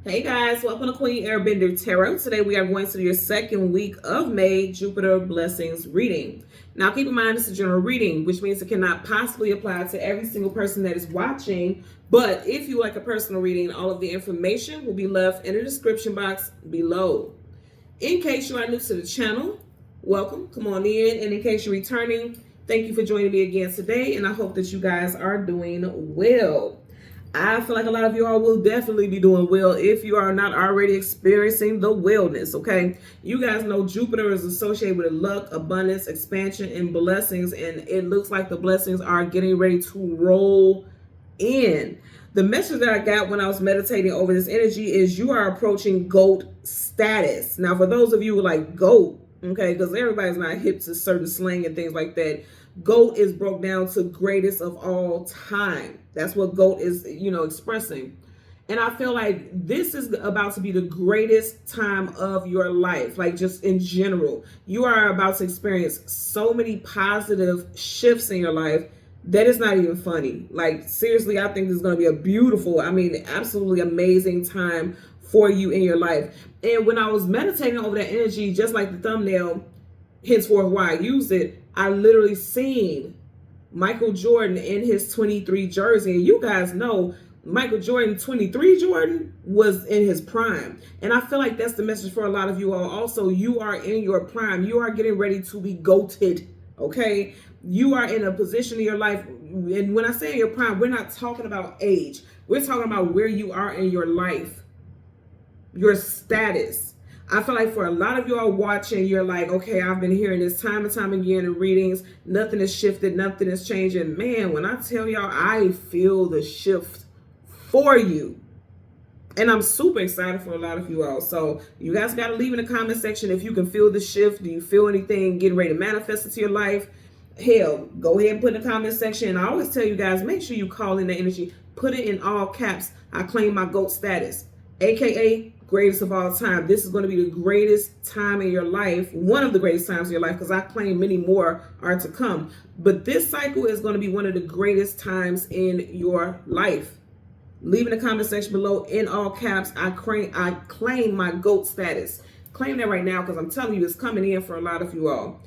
Hey guys, welcome to Queen Airbender Tarot. Today we are going to your second week of May Jupiter Blessings reading. Now keep in mind it's a general reading, which means it cannot possibly apply to every single person that is watching. But if you like a personal reading, all of the information will be left in the description box below. In case you are new to the channel, welcome, come on in. And in case you're returning, thank you for joining me again today. And I hope that you guys are doing well. I feel like a lot of you all will definitely be doing well if you are not already experiencing the wellness, okay? You guys know Jupiter is associated with luck, abundance, expansion, and blessings, and it looks like the blessings are getting ready to roll in. The message that I got when I was meditating over this energy is you are approaching GOAT status. Now, for those of you who like GOAT, okay, because everybody's not hip to certain slang and things like that, GOAT is broke down to greatest of all time. That's what GOAT is, expressing. And I feel like this is about to be the greatest time of your life, like just in general. You are about to experience so many positive shifts in your life that is not even funny. Like, seriously, I think this is going to be a beautiful, absolutely amazing time for you in your life. And when I was meditating over that energy, just like the thumbnail, henceforth why I used it, I literally seen Michael Jordan in his 23 jersey. And you guys know Michael Jordan, 23 Jordan, was in his prime. And I feel like that's the message for a lot of you all. Also, you are in your prime. You are getting ready to be GOATed, okay? You are in a position in your life. And when I say in your prime, we're not talking about age. We're talking about where you are in your life, your status. I feel like for a lot of you all watching, you're like, okay, I've been hearing this time and time again in readings. Nothing has shifted. Nothing is changing. Man, when I tell y'all, I feel the shift for you. And I'm super excited for a lot of you all. So you guys got to leave in the comment section if you can feel the shift. Do you feel anything getting ready to manifest into your life? Hell, go ahead and put in the comment section. And I always tell you guys, make sure you call in the energy. Put it in all caps. I claim my GOAT status, aka greatest of all time. This is going to be the greatest time in your life, one of the greatest times in your life, because I claim many more are to come. But this cycle is going to be one of the greatest times in your life. Leave in the comment section below in all caps, I claim my GOAT status. Claim that right now, because I'm telling you, it's coming in for a lot of you all.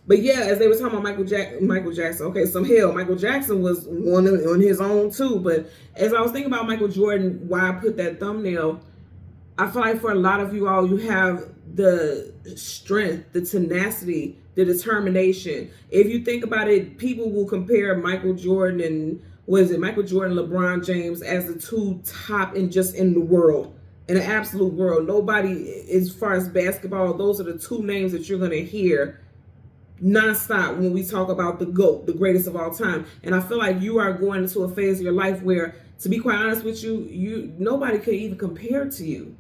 But yeah, as they were talking about Michael Jackson, okay, Michael Jackson was one on his own too. But as I was thinking about Michael Jordan, why I put that thumbnail, I feel like for a lot of you all, you have the strength, the tenacity, the determination. If you think about it, people will compare Michael Jordan and LeBron James as the two top in the world, in the absolute world. Nobody, as far as basketball, those are the two names that you're going to hear nonstop when we talk about the GOAT, the greatest of all time. And I feel like you are going into a phase of your life where, to be quite honest with you, nobody can even compare to you.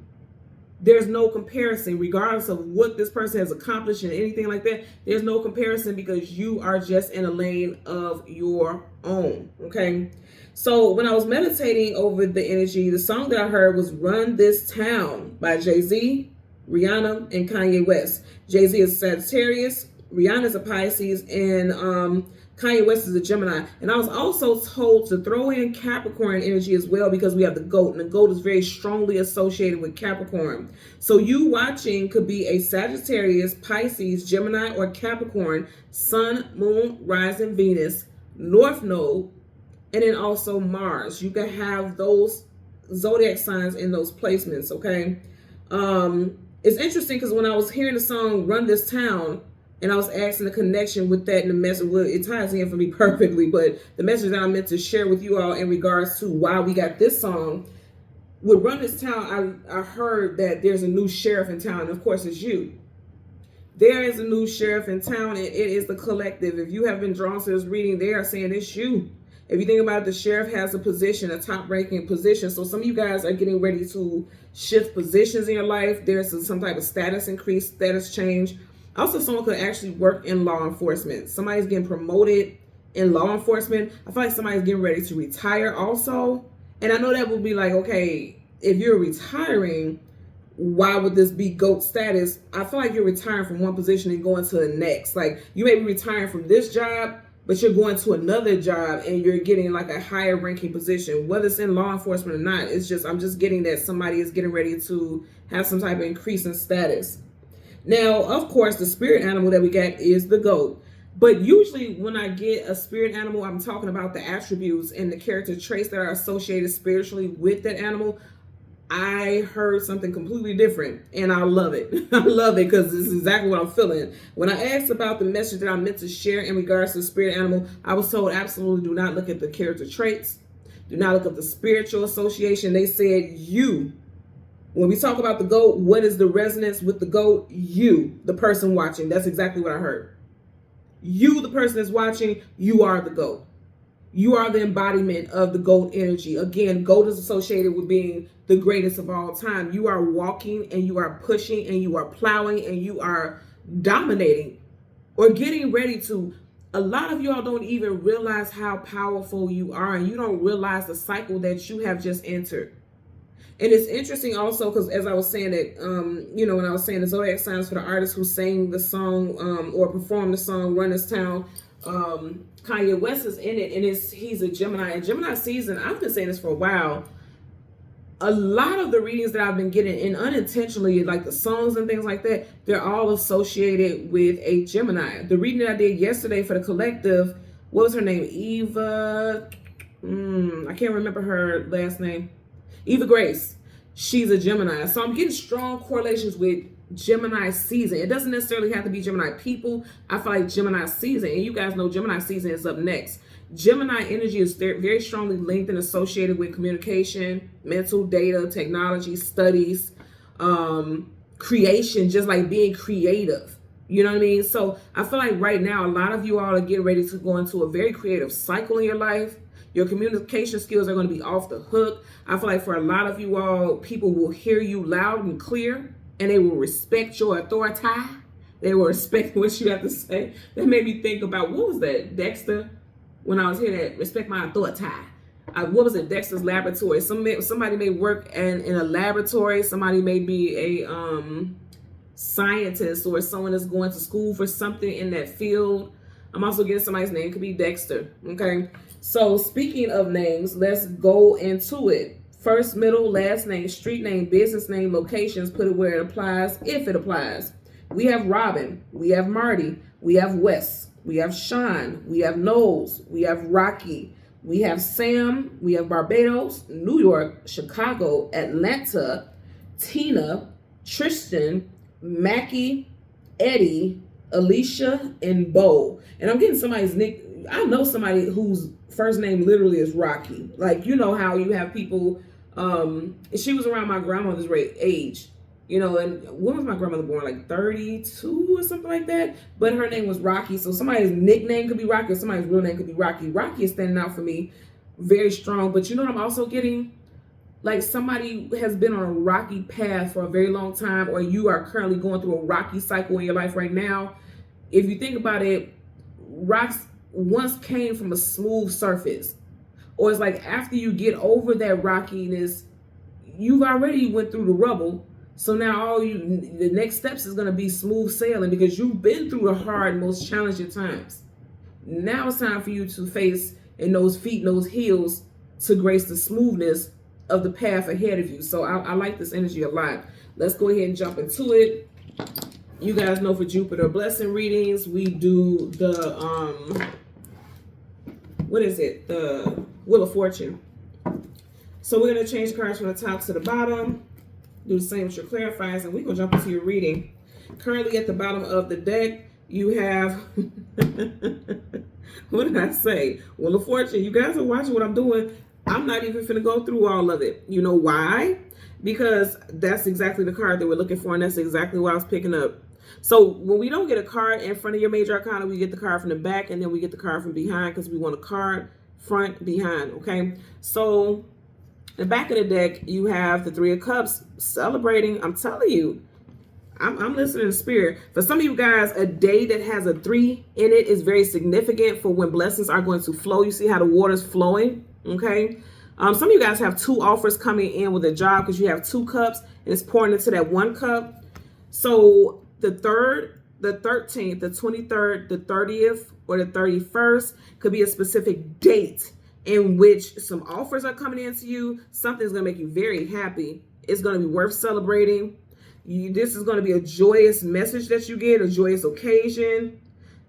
There's no comparison, regardless of what this person has accomplished and anything like that. There's no comparison because you are just in a lane of your own, okay? So when I was meditating over the energy, the song that I heard was Run This Town by Jay-Z, Rihanna, and Kanye West. Jay-Z is Sagittarius, Rihanna's a Pisces, and Kanye West is a Gemini. And I was also told to throw in Capricorn energy as well because we have the GOAT, and the GOAT is very strongly associated with Capricorn. So you watching could be a Sagittarius, Pisces, Gemini, or Capricorn, Sun, Moon, Rising, Venus, North Node, and then also Mars. You can have those zodiac signs in those placements, okay? It's interesting because when I was hearing the song Run This Town, and I was asking the connection with that, and the message, well, it ties in for me perfectly, but the message that I meant to share with you all in regards to why we got this song, with Run This Town, I heard that there's a new sheriff in town, and of course it's you. There is a new sheriff in town, and it is the collective. If you have been drawn to this reading, they are saying it's you. If you think about it, the sheriff has a position, a top-ranking position, so some of you guys are getting ready to shift positions in your life. There's some type of status increase, status change. Also, someone could actually work in law enforcement. Somebody's getting promoted in law enforcement. I feel like somebody's getting ready to retire also. And I know that would be like, okay, if you're retiring, why would this be GOAT status? I feel like you're retiring from one position and going to the next. Like, you may be retiring from this job but you're going to another job and you're getting like a higher ranking position, whether it's in law enforcement or not. It's just, I'm just getting that somebody is getting ready to have some type of increase in status. Now, of course, the spirit animal that we got is the goat. But usually when I get a spirit animal, I'm talking about the attributes and the character traits that are associated spiritually with that animal. I heard something completely different, and I love it. I love it because this is exactly what I'm feeling. When I asked about the message that I meant to share in regards to the spirit animal, I was told absolutely do not look at the character traits. Do not look at the spiritual association. They said you. When we talk about the goat, what is the resonance with the goat? You, the person watching. That's exactly what I heard. You, the person that's watching, you are the goat. You are the embodiment of the GOAT energy. Again, GOAT is associated with being the greatest of all time. You are walking and you are pushing and you are plowing and you are dominating or getting ready to. A lot of y'all don't even realize how powerful you are, and you don't realize the cycle that you have just entered. And it's interesting also because as I was saying that, when I was saying the Zodiac signs for the artist who sang the song or performed the song Run This Town, Kanye West is in it, and he's a Gemini. And Gemini season, I've been saying this for a while. A lot of the readings that I've been getting, and unintentionally, like the songs and things like that, they're all associated with a Gemini. The reading that I did yesterday for the collective, what was her name? Eva, I can't remember her last name. Eva Grace. She's a Gemini. So I'm getting strong correlations with Gemini season. It doesn't necessarily have to be Gemini people. I feel like Gemini season, and you guys know Gemini season is up next. Gemini energy is very strongly linked and associated with communication, mental data, technology, studies, creation, just like being creative. You know what I mean? So I feel like right now, a lot of you all are getting ready to go into a very creative cycle in your life. Your communication skills are going to be off the hook. I feel like for a lot of you all, people will hear you loud and clear, and they will respect your authority. They will respect what you have to say. That made me think about, what was that, Dexter? When I was hearing that, respect my authority. What was it, Dexter's Laboratory? Somebody may work in a laboratory. Somebody may be a scientist or someone that's going to school for something in that field. I'm also getting somebody's name. It could be Dexter, okay? So speaking of names, let's go into it. First, middle, last name, street name, business name, locations, put it where it applies, if it applies. We have Robin, we have Marty, we have Wes, we have Sean, we have Knowles, we have Rocky, we have Sam, we have Barbados, New York, Chicago, Atlanta, Tina, Tristan, Mackie, Eddie, Alicia, and Bo. And I'm getting somebody's nick. I know somebody whose first name literally is Rocky. Like, you know how you have people, she was around my grandmother's age, and when was my grandmother born? Like 32 or something like that. But her name was Rocky. So somebody's nickname could be Rocky or somebody's real name could be Rocky. Rocky is standing out for me very strong. But you know what I'm also getting? Like somebody has been on a rocky path for a very long time, or you are currently going through a rocky cycle in your life right now. If you think about it, rocks once came from a smooth surface, or it's like after you get over that rockiness, you've already went through the rubble. So now the next steps is going to be smooth sailing because you've been through the hard, most challenging times. Now it's time for you to face in those feet, in those heels, to grace the smoothness of the path ahead of you. So I like this energy a lot. Let's go ahead and jump into it. You guys know for Jupiter blessing readings, we do the the Wheel of Fortune. So we're going to change the cards from the top to the bottom, do the same with your clarifiers, and we're going to jump into your reading. Currently at the bottom of the deck, you have, what did I say? Wheel of Fortune. You guys are watching what I'm doing. I'm not even finna go through all of it. You know why? Because that's exactly the card that we're looking for, and that's exactly what I was picking up. So when we don't get a card in front of your major arcana, we get the card from the back, and then we get the card from behind because we want a card front, behind, okay? So the back of the deck, you have the Three of Cups celebrating. I'm telling you, I'm listening to spirit. For some of you guys, a day that has a 3 in it is very significant for when blessings are going to flow. You see how the water's flowing, okay? Some of you guys have 2 offers coming in with a job because you have 2 cups and it's pouring into that 1 cup. So the 3rd, the 13th, the 23rd, the 30th, or the 31st. Could be a specific date in which some offers are coming into you. Something's going to make you very happy. It's going to be worth celebrating. This is going to be a joyous message that you get, a joyous occasion,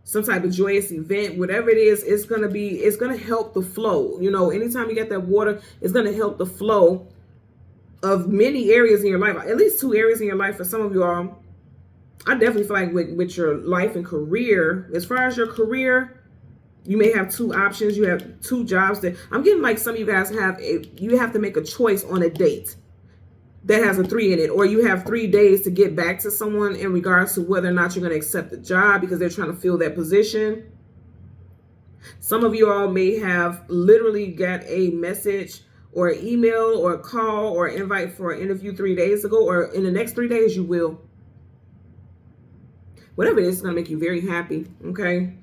some type of joyous event, whatever it is. It's going to help the flow. You know, anytime you get that water, it's going to help the flow of many areas in your life, at least 2 areas in your life for some of you all. I definitely feel like with your life and career, as far as your career, you may have 2 options. You have 2 jobs that I'm getting, like some of you guys you have to make a choice on a date that has a 3 in it, or you have 3 days to get back to someone in regards to whether or not you're going to accept the job because they're trying to fill that position. Some of you all may have literally got a message or an email or a call or an invite for an interview 3 days ago, or in the next 3 days you will. Whatever it is, it's going to make you very happy, okay?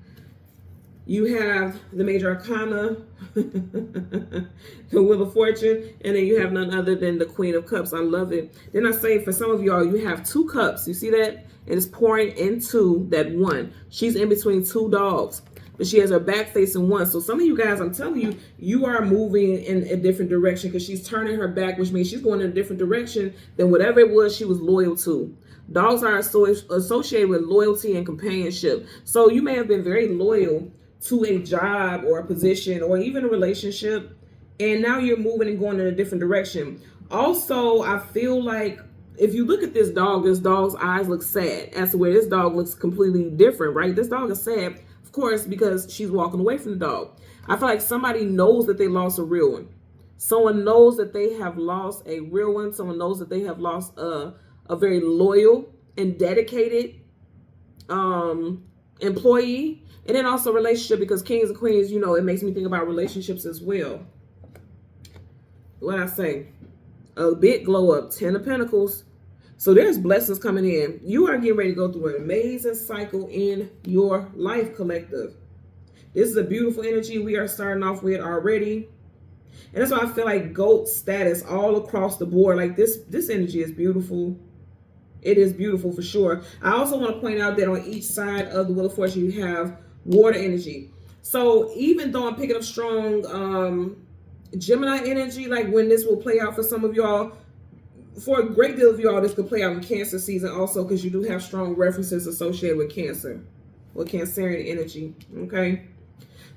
You have the major arcana, the Wheel of Fortune, and then you have none other than the Queen of Cups. I love it. Then I say for some of y'all, you have 2 cups. You see that? And it's pouring into that one. She's in between 2 dogs, but she has her back facing one. So some of you guys, I'm telling you, you are moving in a different direction because she's turning her back, which means she's going in a different direction than whatever it was she was loyal to. Dogs are associated with loyalty and companionship. So you may have been very loyal to a job or a position or even a relationship, and now you're moving and going in a different direction. Also, I feel like if you look at this dog's eyes look sad as to where this dog looks completely different, right? This dog is sad, of course, because she's walking away from the dog. I feel like somebody knows that they lost a real one. Someone knows that they have lost a real one. Someone knows that they have lost a very loyal and dedicated employee. And then also relationship, because kings and queens, you know, it makes me think about relationships as well. What I say? A big glow up, 10 of Pentacles. So there's blessings coming in. You are getting ready to go through an amazing cycle in your life, collective. This is a beautiful energy we are starting off with already. And that's why I feel like GOAT status all across the board. Like this energy is beautiful. It is beautiful for sure. I also want to point out that on each side of the Wheel of Fortune, you have water energy. So even though I'm picking up strong Gemini energy, like when this will play out for some of y'all, for a great deal of y'all, this could play out in Cancer season also, because you do have strong references associated with Cancer, or Cancerian energy, okay?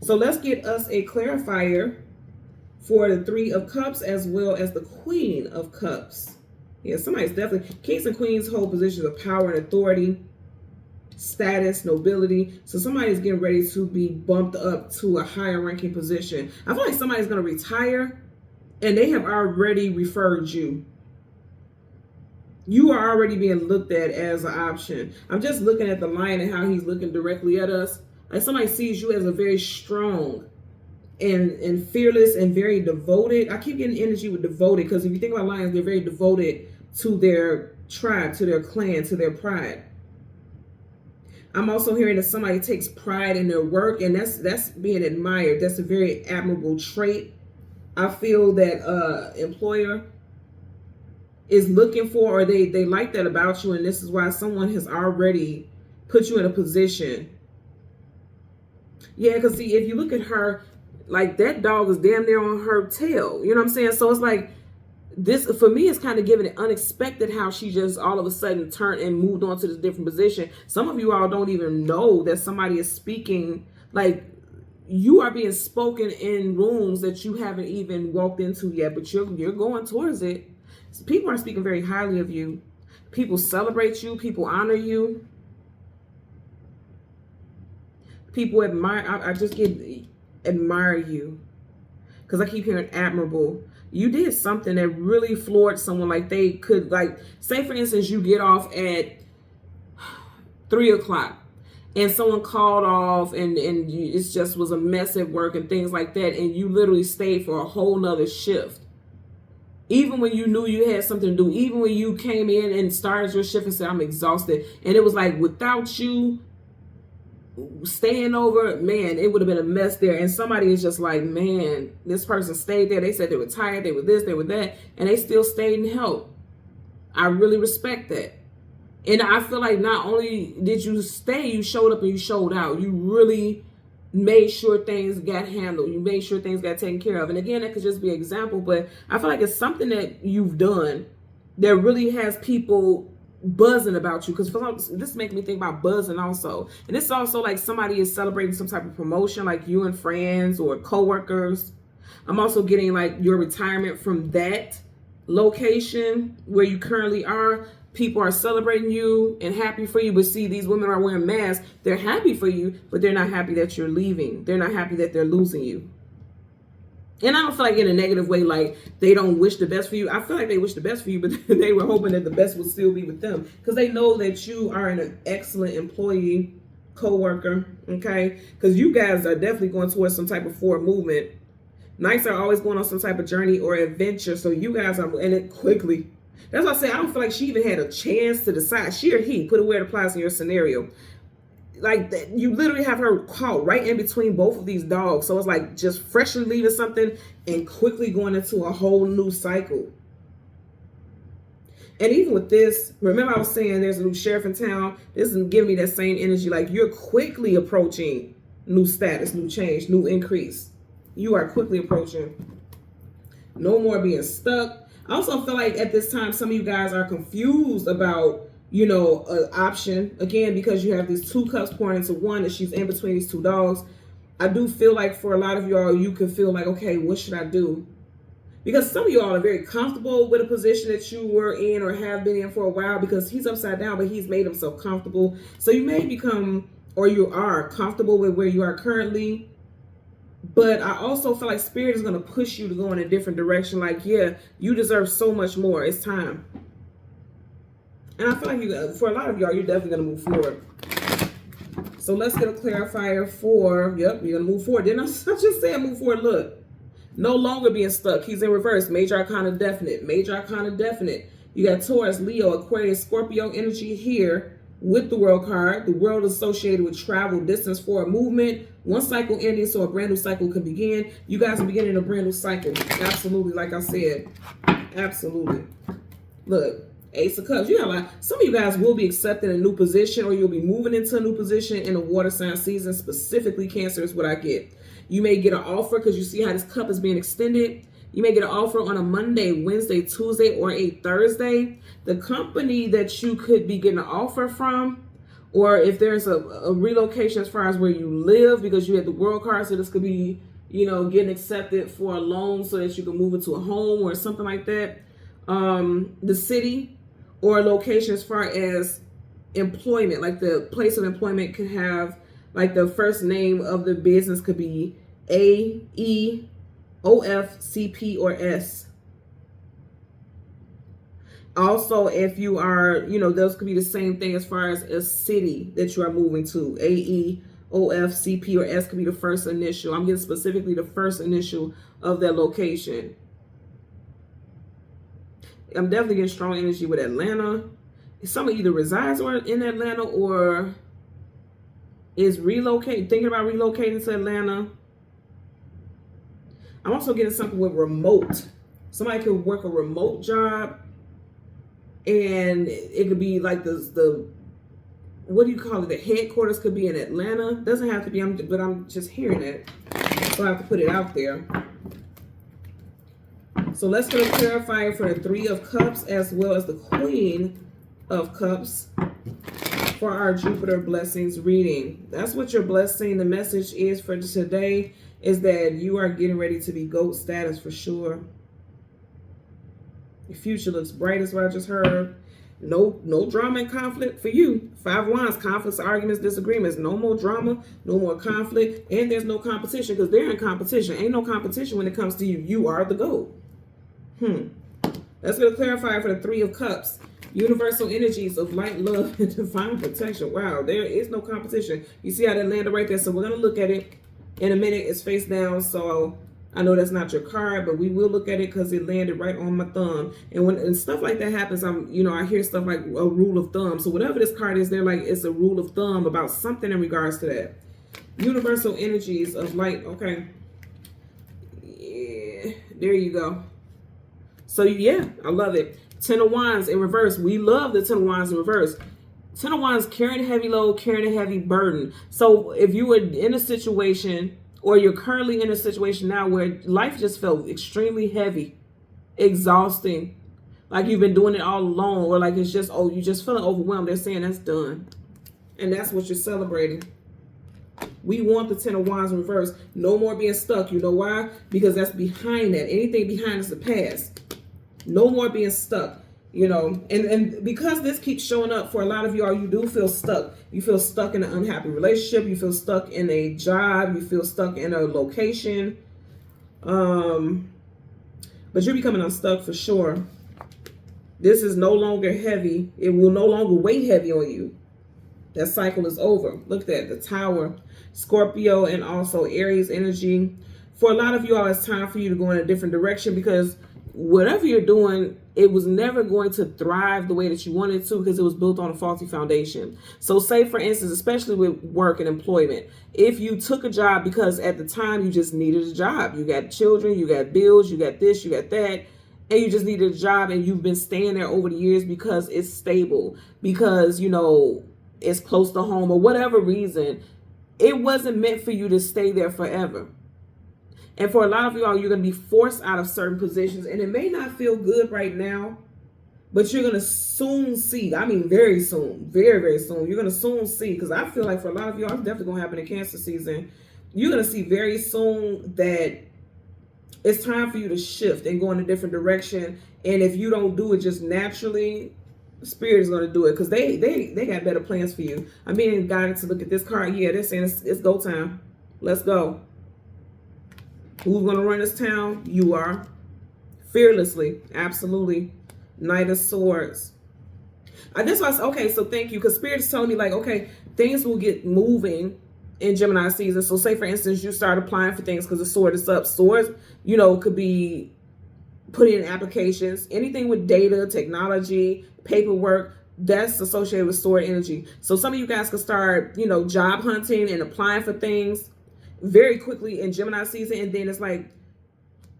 So let's get us a clarifier for the 3 of Cups as well as the Queen of Cups. Yeah, somebody's definitely, kings and queens hold positions of power and authority, status, nobility. So somebody's getting ready to be bumped up to a higher ranking position. I feel like somebody's going to retire and they have already referred you. You are already being looked at as an option. I'm just looking at the lion and how he's looking directly at us. Like somebody sees you as a very strong and fearless and very devoted. I keep getting energy with devoted, because if you think about lions, they're very devoted to their tribe, to their clan, to their pride. I'm also hearing that somebody takes pride in their work, and that's being admired. That's a very admirable trait. I feel that employer is looking for, or they like that about you, and this is why someone has already put you in a position. Yeah, because see, if you look at her, like that dog is damn near on her tail. You know what I'm saying? So it's like, this, for me, is kind of giving it unexpected how she just all of a sudden turned and moved on to this different position. Some of you all don't even know that somebody is speaking, like you are being spoken in rooms that you haven't even walked into yet, but you're going towards it. So people are speaking very highly of you. People celebrate you. People honor you. People admire. I just admire you, because I keep hearing admirable. You did something that really floored someone. Like they could, like, say for instance, you get off at 3 o'clock and someone called off and it just was a mess at work and things like that. And you literally stayed for a whole nother shift. Even when you knew you had something to do, even when you came in and started your shift and said, I'm exhausted. And it was like, without you staying over, man, it would have been a mess there. And somebody is just like, man, this person stayed there. They said they were tired, they were this, they were that, and they still stayed and helped. I really respect that. And I feel like not only did you stay, you showed up and you showed out. You really made sure things got handled. You made sure things got taken care of. And again, that could just be an example, but I feel like it's something that you've done that really has people buzzing about you. Because this makes me think about buzzing also. And it's also like somebody is celebrating some type of promotion, like you and friends or coworkers. I'm also getting like your retirement from that location where you currently are. People are celebrating you and happy for you. But see, these women are wearing masks. They're happy for you, but they're not happy that you're leaving. They're not happy that they're losing you. And I don't feel like in a negative way, like they don't wish the best for you. I feel like they wish the best for you, but they were hoping that the best would still be with them. Because they know that you are an excellent employee, co-worker, okay? Because you guys are definitely going towards some type of forward movement. Nights are always going on some type of journey or adventure. So you guys are in it quickly. That's why I say I don't feel like she even had a chance to decide. She or he, put it where it applies in your scenario. Like that, you literally have her caught right in between both of these dogs. So it's like just freshly leaving something and quickly going into a whole new cycle. And even with this, remember I was saying there's a new sheriff in town. This is giving me that same energy. Like you're quickly approaching new status, new change, new increase. You are quickly approaching. No more being stuck. I also feel like at this time, some of you guys are confused about, you know, an option. Again, because you have these 2 cups pouring into one and she's in between these 2 dogs. I do feel like for a lot of y'all, you can feel like, okay, what should I do? Because some of y'all are very comfortable with a position that you were in or have been in for a while because he's upside down, but he's made himself comfortable. So you may become, or you are comfortable with where you are currently. But I also feel like Spirit is going to push you to go in a different direction. Like, yeah, you deserve so much more. It's time. And I feel like for a lot of y'all, you're definitely going to move forward. So let's get a clarifier for, yep, you're going to move forward. Didn't I just say move forward? Look, no longer being stuck. He's in reverse. Major Arcana definite. Major Arcana definite. You got Taurus, Leo, Aquarius, Scorpio energy here with the World card. The World associated with travel, distance, forward movement. One cycle ending, so a brand new cycle can begin. You guys are beginning a brand new cycle. Absolutely, like I said. Absolutely. Look, Ace of Cups. You have like some of you guys will be accepting a new position, or you'll be moving into a new position in a water sign season. Specifically, Cancer is what I get. You may get an offer because you see how this cup is being extended. You may get an offer on a Monday, Wednesday, Tuesday, or a Thursday. The company that you could be getting an offer from, or if there's a relocation as far as where you live, because you had the World card, so this could be, you know, getting accepted for a loan so that you can move into a home or something like that. The city or location as far as employment, like the place of employment could have, like the first name of the business could be A, E, O, F, C, P, or S. Also, if you are, you know, those could be the same thing as far as a city that you are moving to. A, E, O, F, C, P, or S could be the first initial. I'm getting specifically the first initial of that location. I'm definitely getting strong energy with Atlanta. Someone either resides or in Atlanta or is relocating, thinking about relocating to Atlanta. I'm also getting something with remote. Somebody could work a remote job, and it could be like the what do you call it? The headquarters could be in Atlanta. Doesn't have to be, but I'm just hearing it, so I have to put it out there. So let's get a clarifier for the 3 of Cups as well as the Queen of Cups for our Jupiter blessings reading. That's what your blessing, the message is for today, is that you are getting ready to be GOAT status for sure. Your future looks bright is what I just heard. No drama and conflict for you. 5 Wands, conflicts, arguments, disagreements. No more drama, no more conflict, and there's no competition because they're in competition. Ain't no competition when it comes to you. You are the GOAT. Let's get a clarifier for the 3 of Cups. Universal energies of light, love, and divine protection. Wow, there is no competition. You see how that landed right there? So we're going to look at it in a minute. It's face down, so I know that's not your card, but we will look at it because it landed right on my thumb. And when stuff like that happens, I hear stuff like a rule of thumb. So whatever this card is, they're like, it's a rule of thumb about something in regards to that. Universal energies of light. Okay. Yeah, there you go. So yeah, I love it. 10 of Wands in reverse. We love the 10 of Wands in reverse. Ten of Wands, carrying a heavy load, carrying a heavy burden. So if you were in a situation, or you're currently in a situation now where life just felt extremely heavy, exhausting, like you've been doing it all alone, or like it's just, oh, you're just feeling overwhelmed, they're saying that's done. And that's what you're celebrating. We want the Ten of Wands in reverse. No more being stuck. You know why? Because that's behind that. Anything behind is the past. No more being stuck. You know, and because this keeps showing up for a lot of y'all, you do feel stuck. You feel stuck in an unhappy relationship. You feel stuck in a job. You feel stuck in a location. But you're becoming unstuck for sure. This is no longer heavy. It will no longer weigh heavy on you. That cycle is over. Look at that. The Tower, Scorpio, and also Aries energy. For a lot of y'all, it's time for you to go in a different direction, because whatever you're doing, it was never going to thrive the way that you wanted to, because it was built on a faulty foundation. So say, for instance, especially with work and employment, if you took a job because at the time you just needed a job, you got children, you got bills, you got this, you got that, and you just needed a job, and you've been staying there over the years because it's stable, because, you know, it's close to home, or whatever reason, it wasn't meant for you to stay there forever. And for a lot of y'all, you're going to be forced out of certain positions, and it may not feel good right now, but you're going to soon see. I mean, very soon, very, very soon. You're going to soon see, because I feel like for a lot of y'all, it's definitely going to happen in Cancer season. You're going to see very soon that it's time for you to shift and go in a different direction. And if you don't do it just naturally, Spirit is going to do it, because they got better plans for you. I'm being guided to look at this card. Yeah, they're saying it's go time. Let's go. Who's going to run this town? You are. Fearlessly. Absolutely. Knight of Swords. That's why I said, okay, so thank you. Because Spirit is telling me, like, okay, things will get moving in Gemini season. So say, for instance, you start applying for things because the sword is up. Swords, you know, could be putting in applications. Anything with data, technology, paperwork, that's associated with sword energy. So some of you guys can start, you know, job hunting and applying for things very quickly in Gemini season, and then it's like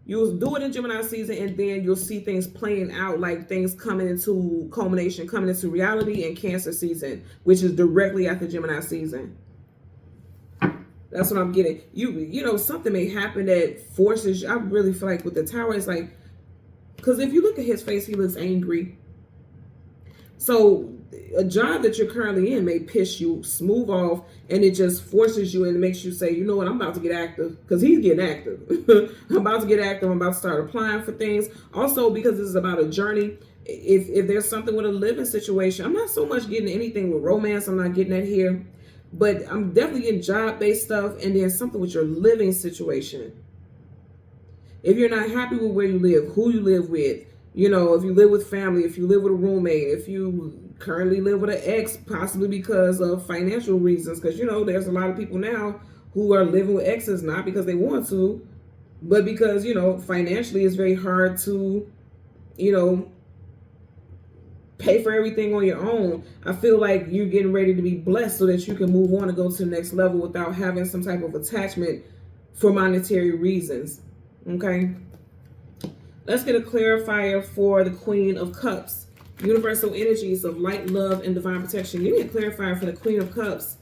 you'll do it in Gemini season, and then you'll see things playing out, like things coming into culmination, coming into reality in Cancer season, which is directly after Gemini season. That's what I'm getting. You know, something may happen that forces you. I really feel like with the Tower, it's like, because if you look at his face, he looks angry. So a job that you're currently in may piss you smooth off, and it just forces you and makes you say, you know what, I'm about to get active, because he's getting active. I'm about to get active. I'm about to start applying for things. Also, because this is about a journey, if there's something with a living situation, I'm not so much getting anything with romance. I'm not getting that here, but I'm definitely getting job-based stuff, and then something with your living situation. If you're not happy with where you live, who you live with, you know, if you live with family, if you live with a roommate, if you currently live with an ex, possibly because of financial reasons, because, you know, there's a lot of people now who are living with exes, not because they want to, but because, you know, financially it's very hard to, you know, pay for everything on your own. I feel like you're getting ready to be blessed so that you can move on and go to the next level without having some type of attachment for monetary reasons. Okay. Let's get a clarifier for the Queen of Cups. Universal energies of light, love, and divine protection. Give me a clarifier for the Queen of Cups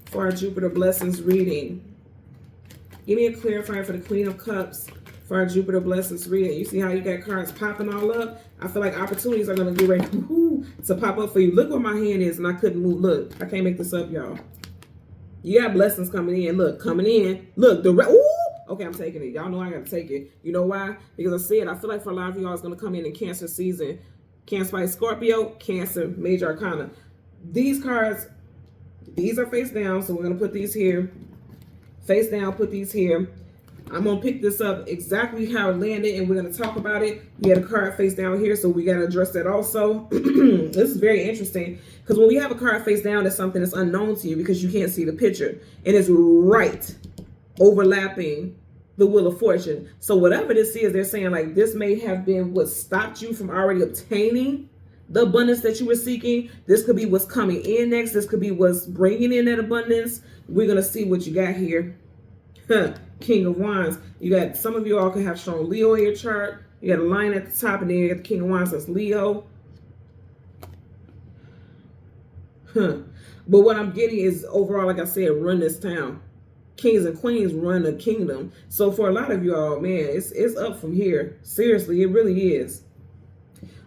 for our Jupiter blessings reading. Give me a clarifier for the Queen of Cups for our Jupiter blessings reading. You see how you got cards popping all up? I feel like opportunities are going to get ready to pop up for you. Look where my hand is, and I couldn't move. Look, I can't make this up, y'all. You got blessings coming in. Look, coming in. Look, ooh! Okay, I'm taking it. Y'all know I got to take it. You know why? Because I said, I feel like for a lot of y'all, it's going to come in Cancer season. Cancer by Scorpio, Cancer, Major Arcana. These cards, these are face down, so we're going to put these here. Face down, put these here. I'm going to pick this up exactly how it landed, and we're going to talk about it. We had a card face down here, so we got to address that also. This is very interesting, because when we have a card face down, that's something that's unknown to you because you can't see the picture. And it's right overlapping the Wheel of Fortune. So whatever this is, they're saying like this may have been what stopped you from already obtaining the abundance that you were seeking. This could be what's coming in next. This could be what's bringing in that abundance. We're going to see what you got here. King of Wands. You got, some of you all can have strong Leo in your chart. You got a line at the top, and then you got the King of Wands, that's Leo. But what I'm getting is overall, like I said, run this town. Kings and queens run a kingdom. So for a lot of y'all, man, it's up from here. Seriously, it really is.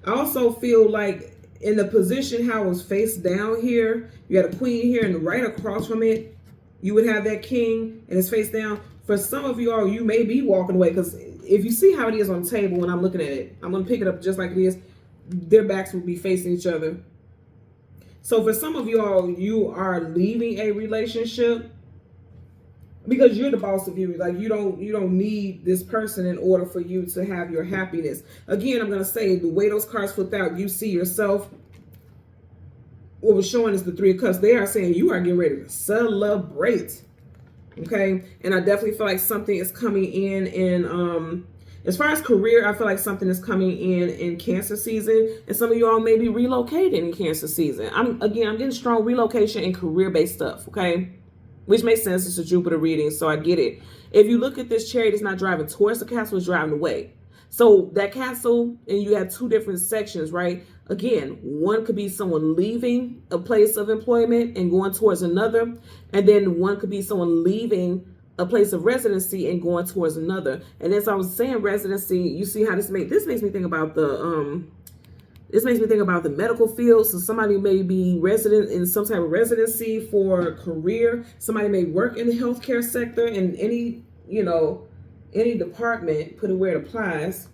I also feel like in the position how it was faced down here, you got a queen here, and right across from it, you would have that king, and it's face down. For some of you all, you may be walking away, because if you see how it is on the table when I'm looking at it, I'm going to pick it up just like it is. Their backs will be facing each other. So for some of you all, you are leaving a relationship because you're the boss of you. Like you don't need this person in order for you to have your happiness. Again, I'm going to say the way those cards flipped out, you see yourself. What was showing is the Three of Cups. They are saying you are getting ready to celebrate. Okay. And I definitely feel like something is coming in as far as career, I feel like something is coming in Cancer season, and some of you all may be relocating in Cancer season. I'm getting strong relocation and career-based stuff, okay? Which makes sense. It's a Jupiter reading, so I get it. If you look at this chariot, it's not driving towards the castle, it's driving away. So that castle, and you have two different sections, right? Again, one could be someone leaving a place of employment and going towards another, and then one could be someone leaving a place of residency and going towards another. And as I was saying, residency, you see how this makes me think about the medical field. So somebody may be resident in some type of residency for career. Somebody may work in the healthcare sector in any department, put it where it applies.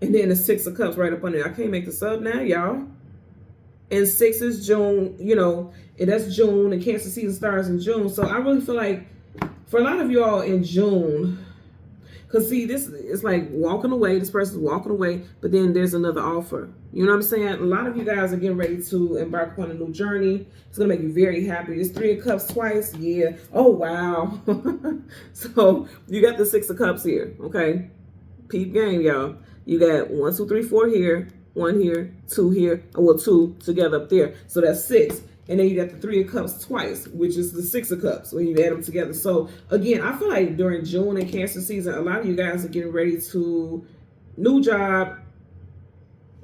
And then the Six of Cups right up under it. I can't make this up now, y'all. And 6 is June, and that's June, and Cancer season starts in June. So I really feel like for a lot of y'all in June, because see, this is like walking away. This person's walking away, but then there's another offer. You know what I'm saying? A lot of you guys are getting ready to embark upon a new journey. It's going to make you very happy. This 3 of Cups twice. Yeah. Oh, wow. So you got the 6 of Cups here. Okay. Peep game, y'all. You got 1, 2, 3, 4 here. 1 here, 2 here, well, 2 together up there. So that's 6. And then you got the 3 of Cups twice, which is the 6 of Cups when you add them together. So again, I feel like during June and Cancer season, a lot of you guys are getting ready to new job,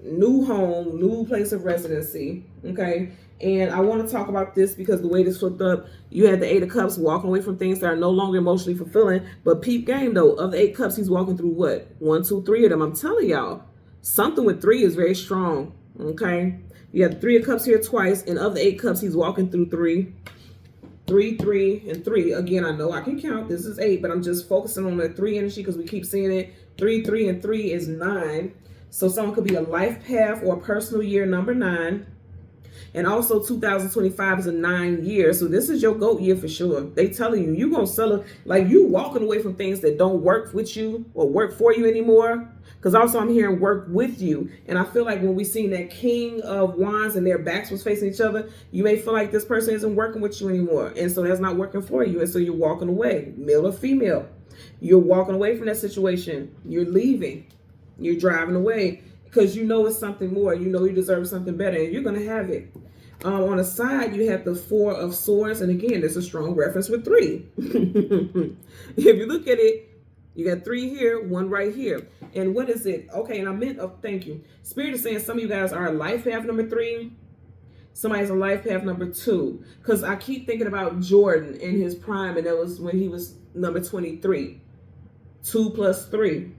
new home, new place of residency. Okay. And I want to talk about this because the way this flipped up, you had the 8 of Cups walking away from things that are no longer emotionally fulfilling. But peep game though, of the 8 Cups, he's walking through what? 1, 2, 3 of them. I'm telling y'all. Something with 3 is very strong, okay? You have 3 of Cups here twice, and of the 8 Cups, he's walking through 3. 3, 3, and 3. Again, I know I can count. This is 8, but I'm just focusing on the 3 energy because we keep seeing it. 3, 3, and 3 is 9. So someone could be a life path or a personal year number 9. And also 2025 is a 9 year. So this is your GOAT year for sure. They telling you, you're going to sell like you walking away from things that don't work with you or work for you anymore. Because also I'm hearing work with you. And I feel like when we seen that King of Wands and their backs was facing each other, you may feel like this person isn't working with you anymore. And so that's not working for you. And so you're walking away, male or female. You're walking away from that situation. You're leaving. You're driving away. Because you know it's something more. You know you deserve something better. And you're going to have it. On the side, you have the 4 of Swords. And again, there's a strong reference with 3. If you look at it, you got 3 here, 1 right here. And what is it? Okay, and I meant, thank you. Spirit is saying some of you guys are life path number 3. Somebody's a life path number 2. Because I keep thinking about Jordan in his prime. And that was when he was number 23. 2 plus 3.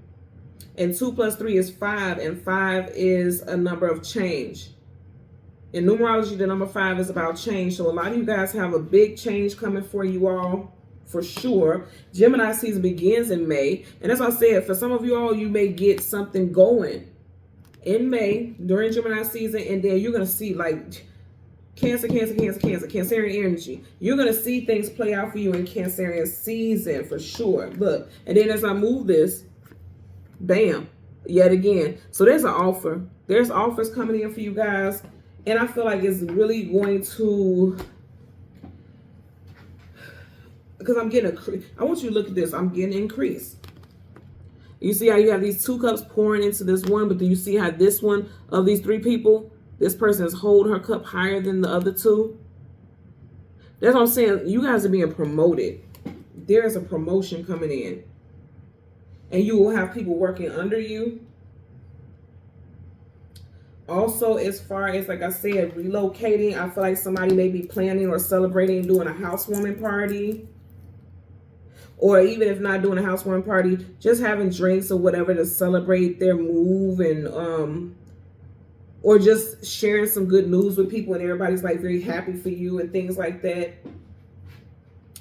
And 2 plus 3 is 5, and 5 is a number of change. In numerology, the number 5 is about change. So a lot of you guys have a big change coming for you all, for sure. Gemini season begins in May. And as I said, for some of you all, you may get something going in May during Gemini season. And then you're going to see like Cancer, Cancerian energy. You're going to see things play out for you in Cancerian season for sure. Look, and then as I move this, bam, yet again. So there's an offer. There's offers coming in for you guys. And I feel like it's really going to, because I'm getting I want you to look at this. I'm getting increase. You see how you have these 2 cups pouring into this one, but do you see how this one of these 3 people, this person is holding her cup higher than the other 2? That's what I'm saying. You guys are being promoted. There's a promotion coming in. And you will have people working under you. Also, as far as, like I said, relocating, I feel like somebody may be planning or celebrating doing a housewarming party. Or even if not doing a housewarming party, just having drinks or whatever to celebrate their move, and or just sharing some good news with people and everybody's like very happy for you and things like that.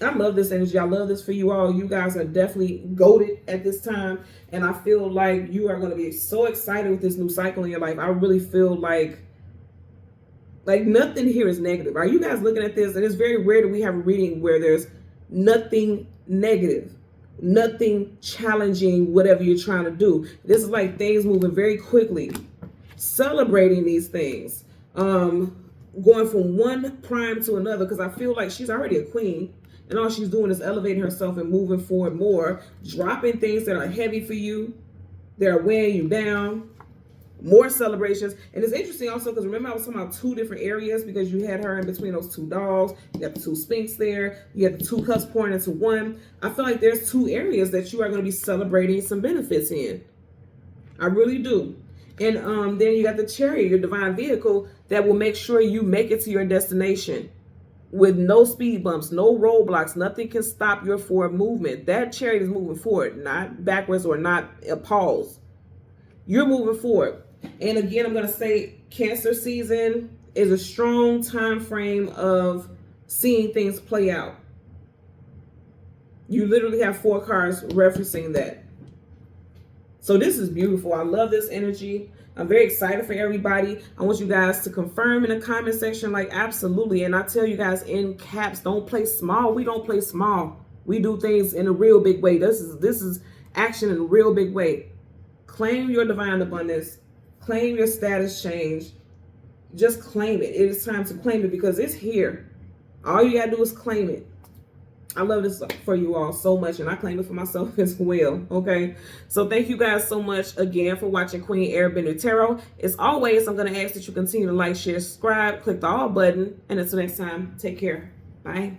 I love this energy. I love this for you all. You guys are definitely goated at this time. And I feel like you are going to be so excited with this new cycle in your life. I really feel like nothing here is negative. Are you guys looking at this? And it's very rare that we have a reading where there's nothing negative, nothing challenging whatever you're trying to do. This is like things moving very quickly, celebrating these things, going from one prime to another, because I feel like she's already a queen. And all she's doing is elevating herself and moving forward more, dropping things that are heavy for you, that are weighing you down, more celebrations. And it's interesting also because remember I was talking about two different areas, because you had her in between those two dogs. You got the two sphinx there. You got the two cups pouring into one. I feel like there's two areas that you are going to be celebrating some benefits in. I really do. And then you got the chariot, your divine vehicle, that will make sure you make it to your destination with no speed bumps, no roadblocks. Nothing can stop your forward movement. That chariot is moving forward, not backwards or not a pause. You're moving forward. And again, I'm going to say Cancer season is a strong time frame of seeing things play out. You literally have 4 cards referencing that. So this is beautiful. I love this energy. I'm very excited for everybody. I want you guys to confirm in the comment section, like, absolutely. And I tell you guys in caps, don't play small. We don't play small. We do things in a real big way. This is action in a real big way. Claim your divine abundance. Claim your status change. Just claim it. It is time to claim it because it's here. All you got to do is claim it. I love this for you all so much, and I claim it for myself as well, okay? So thank you guys so much again for watching Queen Airbender Tarot. As always, I'm going to ask that you continue to like, share, subscribe, click the all button, and until next time, take care. Bye.